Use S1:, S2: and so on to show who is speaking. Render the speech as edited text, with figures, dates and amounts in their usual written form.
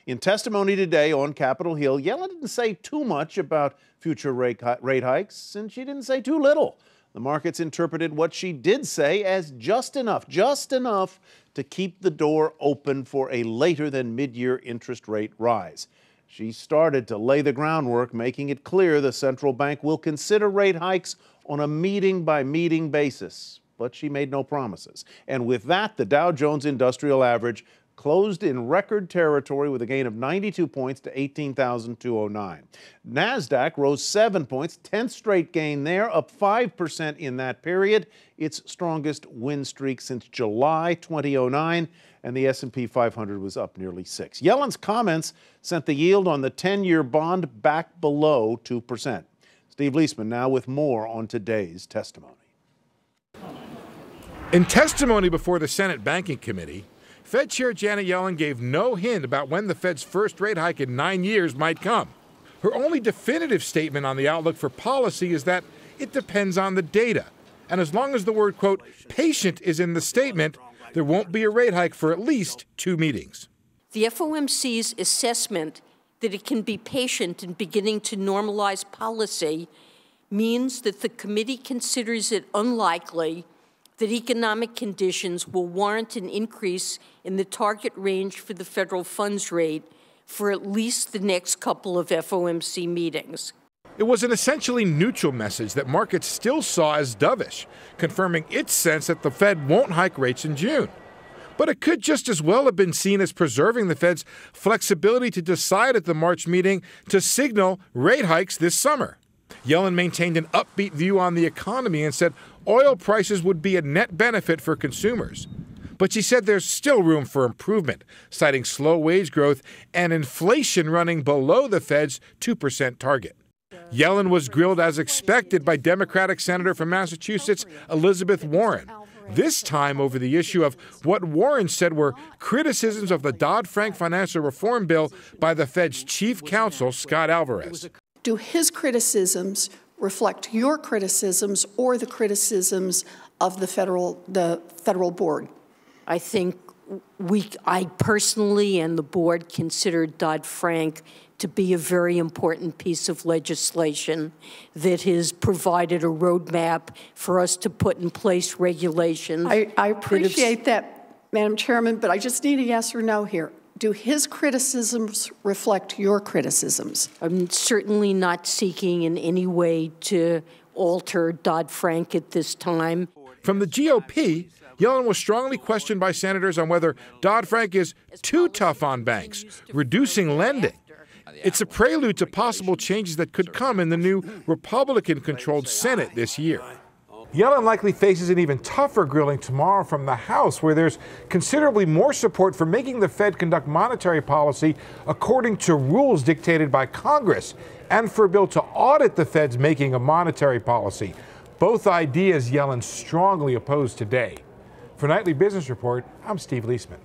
S1: In testimony today on Capitol Hill, Yellen didn't say too much about future rate hikes, and she didn't say too little. The markets interpreted what she did say as just enough to keep the door open for a later than mid-year interest rate rise. She started to lay the groundwork, making it clear the central bank will consider rate hikes on a meeting-by-meeting basis. But she made no promises. And with that, the Dow Jones Industrial Average closed in record territory with a gain of 92 points to 18,209. NASDAQ rose 7 points, 10th straight gain there, up 5% in that period, its strongest win streak since July 2009, and the S&P 500 was up nearly 6. Yellen's comments sent the yield on the 10-year bond back below 2%. Steve Leisman now with more on today's testimony.
S2: In testimony before the Senate Banking Committee, Fed Chair Janet Yellen gave no hint about when the Fed's first rate hike in 9 years might come. Her only definitive statement on the outlook for policy is that it depends on the data. And as long as the word, quote, patient is in the statement, there won't be a rate hike for at least 2 meetings.
S3: The FOMC's assessment that it can be patient in beginning to normalize policy means that the committee considers it unlikely that economic conditions will warrant an increase in the target range for the federal funds rate for at least the next couple of FOMC meetings.
S2: It was an essentially neutral message that markets still saw as dovish, confirming its sense that the Fed won't hike rates in June. But it could just as well have been seen as preserving the Fed's flexibility to decide at the March meeting to signal rate hikes this summer. Yellen maintained an upbeat view on the economy and said oil prices would be a net benefit for consumers. But she said there's still room for improvement, citing slow wage growth and inflation running below the Fed's 2% target. Yellen was grilled as expected by Democratic Senator from Massachusetts, Elizabeth Warren, this time over the issue of what Warren said were criticisms of the Dodd-Frank financial reform bill by the Fed's chief counsel, Scott Alvarez.
S4: Do his criticisms reflect your criticisms or the criticisms of the federal board?
S3: I think I personally and the board considered Dodd-Frank to be a very important piece of legislation that has provided a roadmap for us to put in place regulations.
S4: I appreciate that, Madam Chairman, but I just need a yes or no here. Do his criticisms reflect your criticisms?
S3: I'm certainly not seeking in any way to alter Dodd-Frank at this time.
S2: From the GOP, Yellen was strongly questioned by senators on whether Dodd-Frank is too tough on banks, reducing lending. It's a prelude to possible changes that could come in the new Republican-controlled Senate this year. Yellen likely faces an even tougher grilling tomorrow from the House, where there's considerably more support for making the Fed conduct monetary policy according to rules dictated by Congress, and for a bill to audit the Fed's making of monetary policy. Both ideas Yellen strongly opposed today. For Nightly Business Report, I'm Steve Leisman.